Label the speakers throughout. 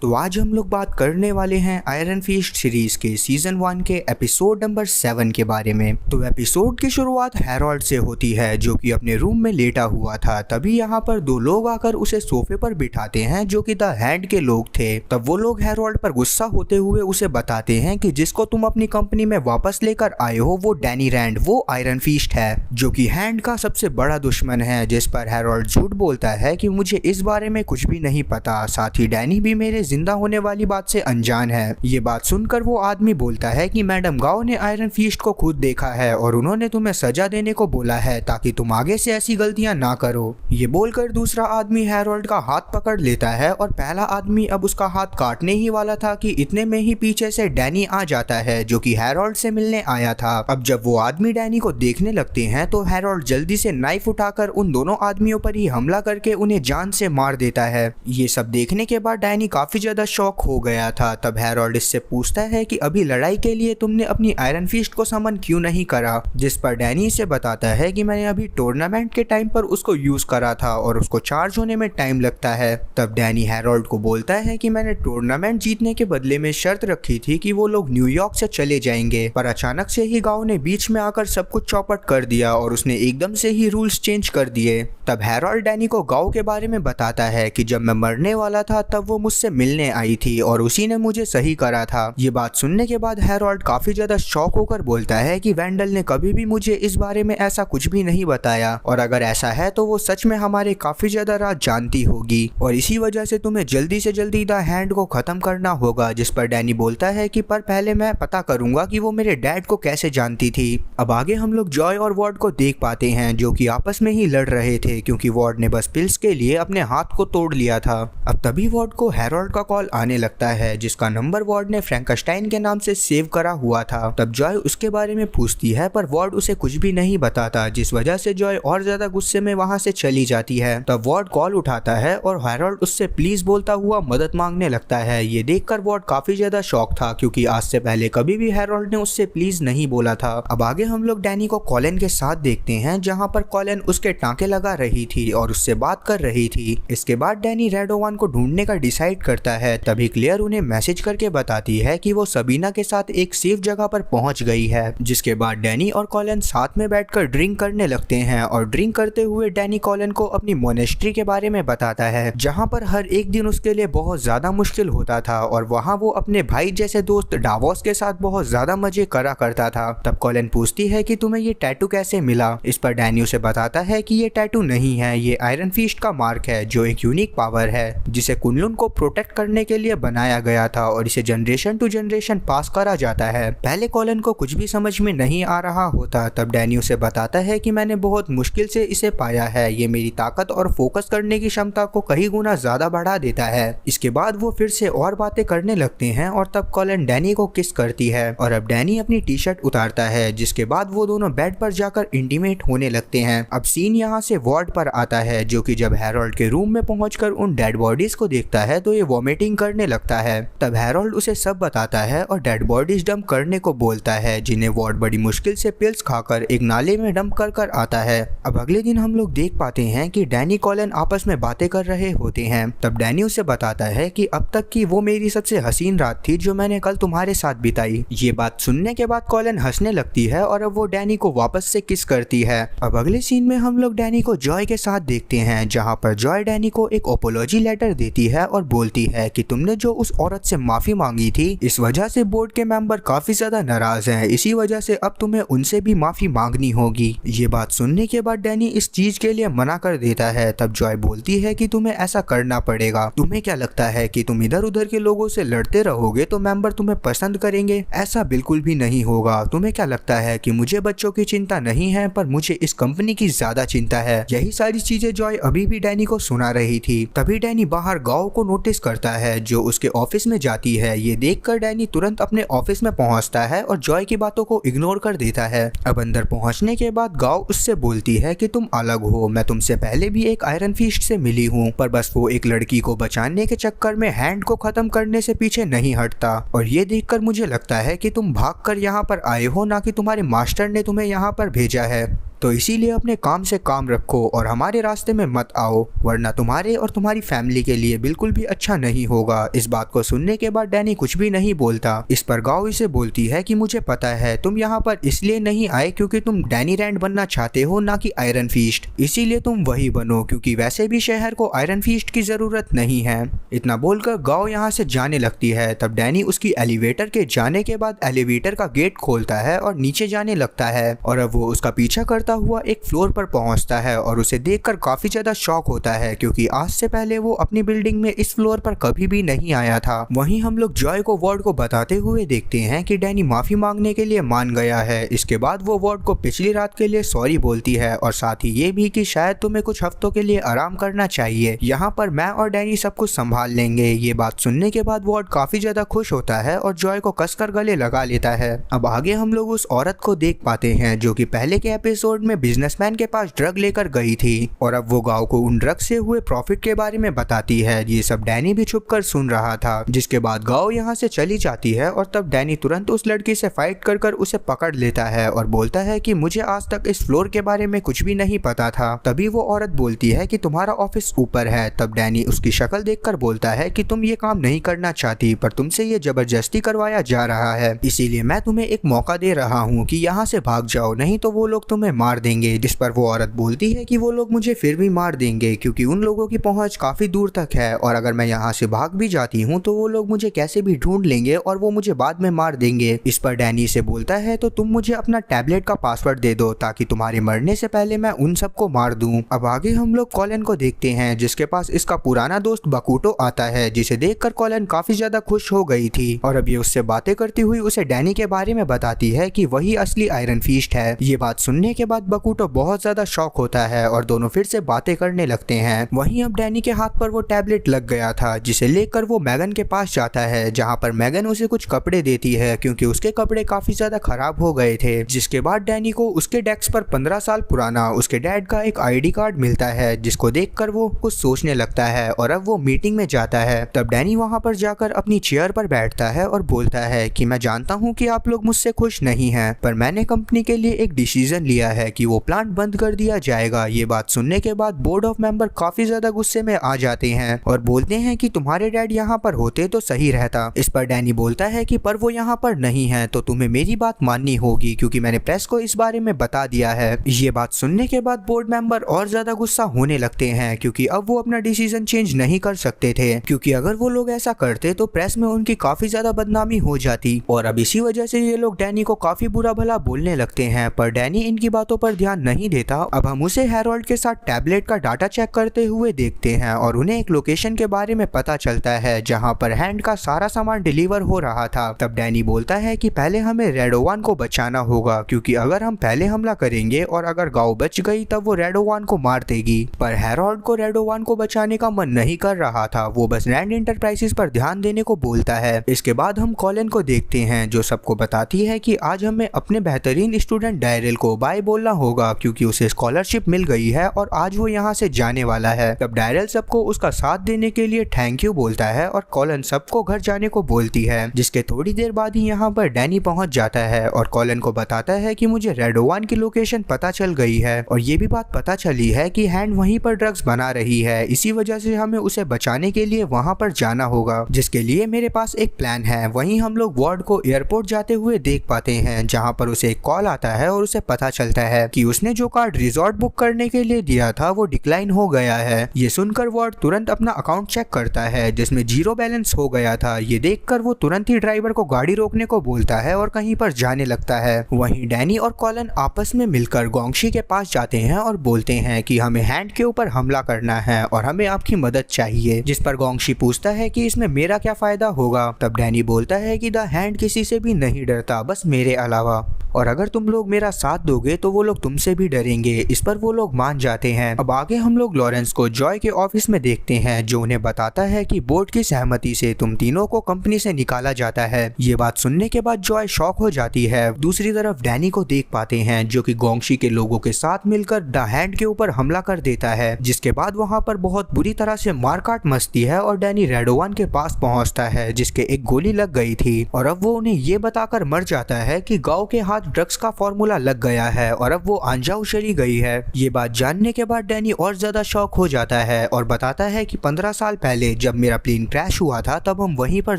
Speaker 1: तो आज हम लोग बात करने वाले हैं आयरन फिस्ट सीरीज के सीजन 1 के एपिसोड नंबर 7 के बारे में। तो एपिसोड की शुरुआत हैरोल्ड से होती है जो कि अपने रूम में लेटा हुआ था। तभी यहाँ पर दो लोग आकर उसे सोफे पर बिठाते हैं जो कि द हैंड के लोग थे। तब वो लोग हैरोल्ड पर गुस्सा होते हुए उसे बताते हैं कि जिसको तुम अपनी कंपनी में वापस लेकर आए हो वो डैनी रैंड, वो आयरन फिस्ट है जो कि हैंड का सबसे बड़ा दुश्मन है। जिस पर हैरोल्ड झूठ बोलता है कि मुझे इस बारे में कुछ भी नहीं पता, साथ ही डैनी भी मेरे जिंदा होने वाली बात से अनजान है। ये बात सुनकर वो आदमी बोलता है कि मैडम गाओ ने आयरन फिस्ट को खुद देखा है और उन्होंने तुम्हें सजा देने को बोला है ताकि तुम आगे से ऐसी गलतियां ना करो। ये बोलकर दूसरा आदमी हैरोल्ड का हाथ पकड़ लेता है और पहला आदमी अब उसका हाथ काटने ही वाला था कि इतने में ही पीछे से डैनी आ जाता है जो कि हैरोल्ड से मिलने आया था। अब जब वो आदमी डैनी को देखने लगते हैं तो हैरोल्ड जल्दी से नाइफ उठाकर उन दोनों आदमियों पर ही हमला करके उन्हें जान से मार देता है। ये सब देखने के बाद डैनी काफी ज्यादा शॉक हो गया था। तब हैरोल्ड इससे पूछता है कि अभी लड़ाई के लिए तुमने अपनी आयरन फिस्ट को समन क्यों नहीं करा, जिस पर डैनी इसे बताता है कि मैंने अभी टूर्नामेंट के टाइम पर उसको यूज करा था और उसको चार्ज होने में टाइम लगता है। तब डैनी हैरोल्ड को बोलता है कि मैंने टूर्नामेंट जीतने के बदले में शर्त रखी थी कि वो लोग न्यूयॉर्क से चले जाएंगे, पर अचानक से ही गांव ने बीच में आकर सब कुछ चौपट कर दिया और उसने एकदम से ही रूल्स चेंज कर दिए। तब हैरोल्ड डैनी को गांव के बारे में बताता है कि जब मैं मरने वाला था तब वो मुझसे मिलने आई थी और उसी ने मुझे सही करा था। ये बात सुनने के बाद हैरोल्ड काफी ज्यादा शॉक होकर बोलता है कि वेंडल ने कभी भी मुझे इस बारे में ऐसा कुछ भी नहीं बताया और अगर ऐसा है तो वो सच में हमारे काफी ज्यादा राज जानती होगी और इसी वजह से तुम्हें जल्दी से जल्दी द हैंड को खत्म करना होगा। जिस पर डैनी बोलता है कि पर पहले मैं पता करूंगा कि वो मेरे डैड को कैसे जानती थी। अब आगे हम लोग जॉय और वॉर्ड को देख पाते हैं जो कि आपस में ही लड़ रहे थे क्योंकि वॉर्ड ने बस पिल्स के लिए अपने हाथ को तोड़ लिया था। अब तभी वॉर्ड को हैरोल्ड का कॉल आने लगता है जिसका नंबर वॉर्ड ने फ्रैंकेनस्टाइन के नाम से सेव करा हुआ था। तब जॉय उसके बारे में पूछती है पर वॉर्ड उसे कुछ भी नहीं बताता, जिस वजह से जॉय और ज्यादा गुस्से में वहां से चली जाती है। तब वॉर्ड कॉल उठाता है और हैरोल्ड उससे प्लीज बोलता हुआ मदद मांगने लगता है। ये देखकर वॉर्ड काफी ज्यादा शॉक था क्योंकि आज से पहले कभी भी हैरोल्ड ने उससे प्लीज नहीं बोला था। अब आगे हम लोग डैनी को कॉलिन के साथ देखते हैं जहाँ पर कॉलिन उसके टांके लगा रही थी और उससे बात कर रही थी। इसके बाद डैनी रेडोवान को ढूंढने का डिसाइड करता है। तभी क्लेयर उन्हें मैसेज करके बताती है कि वो सबीना के साथ एक सेफ जगह पर पहुंच गई है। जिसके बाद डैनी और कॉलिन साथ में बैठकर ड्रिंक करने लगते हैं और ड्रिंक करते हुए डैनी कॉलिन को अपनी मोनेस्ट्री के बारे में बताता है जहां पर हर एक दिन उसके लिए बहुत ज्यादा मुश्किल होता था और वहां वो अपने भाई जैसे दोस्त डावोस के साथ बहुत ज्यादा मजे करा करता था। तब कॉलिन पूछती है कि तुम्हें ये टैटू कैसे मिला। इस पर डैनी उसे बताता है कि ये टैटू नहीं है, ये आयरन फिस्ट का मार्क है जो एक यूनिक पावर है जिसे कुनलुन को प्रोटेक्ट करने के लिए बनाया गया था और इसे जनरेशन टू जनरेशन पास करा जाता है। पहले कॉलिन को कुछ भी समझ में नहीं आ रहा होता। तब डैनी उसे बताता है कि मैंने बहुत मुश्किल से इसे पाया है, ये मेरी ताकत और फोकस करने की क्षमता को कई गुना ज्यादा बढ़ा देता है। इसके बाद वो फिर से और बातें करने लगते हैं और तब कॉलिन डैनी को किस करती है और अब डैनी अपनी टी शर्ट उतारता है। जिसके बाद वो दोनों बेड पर जाकर इंटीमेट होने लगते हैं। अब सीन यहाँ से वार्ड पर आता है जो कि जब हैरोल्ड के रूम में पहुंचकर उन डेड बॉडीज को देखता है तो ये वॉमिटिंग करने लगता है। तब हैरोल्ड उसे सब बताता है और डेड बॉडीज डंप करने को बोलता है जिन्हें वार्ड बड़ी मुश्किल से पिल्स खाकर एक नाले में डंप कर आता है। अब अगले दिन हम लोग देख पाते हैं कि डैनी कॉलिन आपस में बातें कर रहे होते हैं। तब डैनी उसे बताता है कि अब तक की वो मेरी सबसे हसीन रात थी जो मैंने कल तुम्हारे साथ बिताई। ये बात सुनने के बाद कॉलिन हंसने लगती है और अब वो डैनी को वापस से किस करती है। अब अगले सीन में हम लोग डैनी को जॉय के साथ देखते हैं जहाँ पर जॉय डैनी को एक अपोलॉजी लेटर देती है और बोलती है कि तुमने जो उस औरत से माफी मांगी थी इस वजह से बोर्ड के मेंबर काफी ज्यादा नाराज हैं, इसी वजह से अब तुम्हें उनसे भी माफी मांगनी होगी। ये बात सुनने के बाद डैनी इस चीज के लिए मना कर देता है। तब जॉय बोलती है कि तुम्हें ऐसा करना पड़ेगा। तुम्हें क्या लगता है कि तुम इधर उधर के लोगों से लड़ते रहोगे तो मेंबर तुम्हें पसंद करेंगे? ऐसा बिल्कुल भी नहीं होगा। तुम्हें क्या लगता है कि मुझे बच्चों की चिंता नहीं है पर मुझे इस कंपनी की ज्यादा चिंता है। यही सारी चीजें जॉय अभी भी डैनी को सुना रही थी। तभी डैनी बाहर गाँव को नोटिस करता है जो उसके ऑफिस में जाती है। ये देखकर डैनी तुरंत अपने ऑफिस में पहुंचता है और जॉय की बातों को इग्नोर कर देता है। अब अंदर पहुंचने के बाद गाँव उससे बोलती है कि तुम अलग हो, मैं तुमसे पहले भी एक आयरन फिस्ट से मिली हूँ पर बस वो एक लड़की को बचाने के चक्कर में हैंड को खत्म करने से पीछे नहीं हटता और ये देखकर मुझे लगता है कि तुम भागकर यहाँ पर आए हो, ना कि तुम्हारे मास्टर ने तुम्हें यहाँ पर भेजा है। तो इसीलिए अपने काम से काम रखो और हमारे रास्ते में मत आओ, वरना तुम्हारे और तुम्हारी फैमिली के लिए बिल्कुल भी अच्छा नहीं होगा। इस बात को सुनने के बाद डैनी कुछ भी नहीं बोलता। इस पर गाओ इसे बोलती है कि मुझे पता है तुम यहाँ पर इसलिए नहीं आए क्योंकि तुम डैनी रैंड बनना चाहते हो, ना कि आयरन फीस्ट, इसीलिए तुम वही बनो क्योंकि वैसे भी शहर को आयरन फीस्ट की जरूरत नहीं है। इतना बोलकर गाओ यहाँ से जाने लगती है। तब डैनी उसकी एलिवेटर के जाने के बाद एलिवेटर का गेट खोलता है और नीचे जाने लगता है और अब वो उसका पीछा करता हुआ एक फ्लोर पर पहुंचता है और उसे देखकर काफी ज्यादा शॉक होता है क्योंकि आज से पहले वो अपनी बिल्डिंग में इस फ्लोर पर कभी भी नहीं आया था। वहीं हम लोग जॉय को वार्ड को बताते हुए देखते हैं कि डैनी माफी मांगने के लिए मान गया है। इसके बाद वो वार्ड को पिछली रात के लिए सॉरी बोलती है और साथ ही ये भी कि शायद तुम्हें कुछ हफ्तों के लिए आराम करना चाहिए, यहाँ पर मैं और डैनी सब कुछ संभाल लेंगे। ये बात सुनने के बाद वार्ड काफी ज्यादा खुश होता है और जॉय को कसकर गले लगा लेता है। अब आगे हम लोग उस औरत को देख पाते हैं जो कि पहले के एपिसोड में बिजनेसमैन के पास ड्रग लेकर गई थी और अब वो गांव को उन ड्रग से हुए प्रॉफिट के बारे में बताती है। ये सब डैनी भी छुपकर सुन रहा था, जिसके बाद गांव यहाँ से चली जाती है और तब डैनी तुरंत उस लड़की से फाइट कर उसे पकड़ लेता है और बोलता है कि मुझे आज तक इस फ्लोर के बारे में कुछ भी नहीं पता था। तभी वो औरत बोलती है कि तुम्हारा ऑफिस ऊपर है। तब डैनी उसकी शक्ल देखकर बोलता है कि तुम ये काम नहीं करना चाहती, पर तुमसे ये जबरदस्ती करवाया जा रहा है, इसीलिए मैं तुम्हें एक मौका दे रहा हूँ कि यहाँ से भाग जाओ, नहीं तो वो लोग तुम्हें मार देंगे। जिस पर वो औरत बोलती है कि वो लोग मुझे फिर भी मार देंगे क्योंकि उन लोगों की पहुंच काफी दूर तक है और अगर मैं यहाँ से भाग भी जाती हूँ तो वो लोग मुझे कैसे भी ढूंढ लेंगे और वो मुझे बाद में मार देंगे। इस पर डैनी से बोलता है तो तुम मुझे अपना टैबलेट का पासवर्ड दे दो ताकि तुम्हारे मरने से पहले मैं उन सबको मार दूं। अब आगे हम लोग कॉलिन को देखते हैं जिसके पास इसका पुराना दोस्त बकूटो आता है, जिसे देखकर कॉलिन काफी ज्यादा खुश हो गई थी और अब ये उससे बातें करती हुई उसे डैनी के बारे में बताती है कि वही असली आयरन फीस्ट है। ये बात सुनने के बाद बकूटो बहुत ज्यादा शॉक होता है और दोनों फिर से बातें करने लगते हैं। वहीं अब डैनी के हाथ पर वो टैबलेट लग गया था जिसे लेकर वो मैगन के पास जाता है, जहाँ पर मैगन उसे कुछ कपड़े देती है क्योंकि उसके कपड़े काफी ज्यादा खराब हो गए थे। जिसके बाद डैनी को उसके डेस्क पर 15 साल पुराना उसके डैड का एक आईडी कार्ड मिलता है, जिसको देखकर वो कुछ सोचने लगता है और अब वो मीटिंग में जाता है। तब डैनी वहां पर जाकर अपनी चेयर पर बैठता है और बोलता है कि मैं जानता हूं कि आप लोग मुझसे खुश नहीं हैं, पर मैंने कंपनी के लिए एक डिसीजन लिया है कि वो प्लांट बंद कर दिया जाएगा। ये बात सुनने के बाद बोर्ड ऑफ मेंबर काफी ज्यादा गुस्से में आ जाते हैं और बोलते हैं कि तुम्हारे डैड यहाँ पर होते तो सही रहता। इस पर डैनी बोलता है कि पर वो यहाँ पर नहीं है तो तुम्हें मेरी बात माननी होगी क्योंकि मैंने प्रेस को इस बारे में बता दिया है। ये बात सुनने के बाद बोर्ड मेंबर और ज्यादा गुस्सा होने लगते हैं क्योंकि अब वो अपना डिसीजन चेंज नहीं कर सकते थे, क्योंकि अगर वो लोग ऐसा करते तो प्रेस में उनकी काफी ज्यादा बदनामी हो जाती और अब इसी वजह से ये लोग डैनी को काफी बुरा भला बोलने लगते हैं। पर डैनी इनकी बातों पर ध्यान नहीं देता। अब हम उसे हैरोल्ड के साथ टैबलेट का डाटा चेक करते हुए देखते हैं और उन्हें एक लोकेशन के बारे में पता चलता है जहाँ पर हैंड का सारा सामान डिलीवर हो रहा था। तब डैनी बोलता है कि पहले हमें रेडोवान को बचाना होगा क्योंकि अगर हम पहले हमला करेंगे और अगर गांव बच गई तब वो रेडोवान को मार देगी। पर हैरोल्ड को रेडोवान को बचाने का मन नहीं कर रहा था, वो बस रैंड इंटरप्राइजेस पर ध्यान देने को बोलता है। इसके बाद हम कॉलिन को देखते हैं जो सबको बताती है कि आज हमें अपने बेहतरीन स्टूडेंट डायरेल को बाय बोलना होगा क्योंकि उसे स्कॉलरशिप मिल गई है और आज वो यहाँ से जाने वाला है। तब डायरेल सबको उसका साथ देने के लिए थैंक यू बोलता है और कॉलिन सबको घर जाने को बोलती है। जिसके थोड़ी देर बाद ही यहाँ पर डैनी पहुंच जाता है और कॉलिन को बताता है कि मुझे रेडोवान की लोकेशन पता चल गई है और ये भी बात पता चली है कि हैंड वहीं पर ड्रग्स बना रही है, इसी वजह से हमें उसे बचाने के लिए वहां पर जाना होगा, जिसके लिए मेरे पास एक प्लान है। वहीं हम लोग वार्ड को एयरपोर्ट जाते हुए देख पाते हैं जहां पर उसे एक कॉल आता है और उसे पता चलता है कि उसने जो कार्ड रिजॉर्ट बुक करने के लिए दिया था वो डिक्लाइन हो गया है। ये सुनकर वार्ड तुरंत अपना अकाउंट चेक करता है जिसमें 0 बैलेंस हो गया था। ये देखकर वो तुरंत ही ड्राइवर को गाड़ी रोकने को बोलता है और कहीं पर जाने लगता है। वहीं डैनी और कॉलिन आपस में मिलकर गोंगशी के पास जाते हैं और बोलते हैं कि हमें हैंड के ऊपर हमला करना है और हमें आपकी मदद चाहिए। जिस पर गोंगशी पूछता है कि इसमें मेरा क्या फायदा होगा। तब डैनी बोलता है कि द हैंड किसी से भी नहीं डरता, बस मेरे अलावा, और अगर तुम लोग मेरा साथ दोगे तो वो लोग तुमसे भी डरेंगे। इस पर वो लोग मान जाते हैं। अब आगे हम लोग लॉरेंस को जॉय के ऑफिस में देखते हैं जो उन्हें बताता है कि बोर्ड की सहमति से तुम तीनों को कंपनी से निकाला जाता है। ये बात सुनने के बाद जॉय शॉक हो जाती है। दूसरी तरफ डैनी को देख पाते हैं जो कि गोंगशी के लोगों के साथ मिलकर द हैंड के ऊपर हमला कर देता है, जिसके बाद वहां पर बहुत बुरी तरह से मारकाट मचती है और डैनी रेडोवान के पास पहुंचता है जिसके एक गोली लग गई थी और अब वो उन्हें ये बताकर मर जाता है कि गांव के हाथ ड्रग्स का फॉर्मूला लग गया है और और अब वो अंजाउ चली गई है। ये बात जानने के बाद डैनी और ज्यादा शॉक हो जाता है और बताता है कि 15 साल पहले जब मेरा प्लेन क्रैश हुआ था तब हम वहीं पर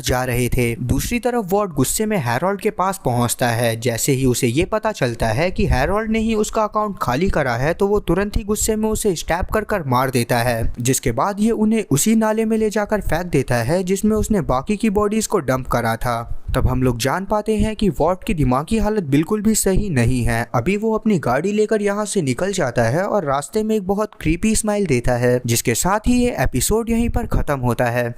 Speaker 1: जा रहे थे। दूसरी तरफ वॉर्ड गुस्से में हैरोल्ड के पास पहुंचता है। जैसे ही उसे ये पता चलता है कि हैरोल्ड ने ही उसका अकाउंट खाली करा है तो वो तुरंत ही गुस्से में उसे स्टैप कर मार देता है, जिसके बाद ये उन्हें उसी नाले में ले जाकर फेंक देता है जिसमें उसने बाकी की बॉडीज को डंप करा था। तब हम लोग जान पाते हैं कि वॉर्ड की दिमागी हालत बिल्कुल भी सही नहीं है। अभी वो अपनी गाड़ी लेकर यहाँ से निकल जाता है और रास्ते में एक बहुत क्रीपी स्माइल देता है, जिसके साथ ही ये एपिसोड यहीं पर खत्म होता है।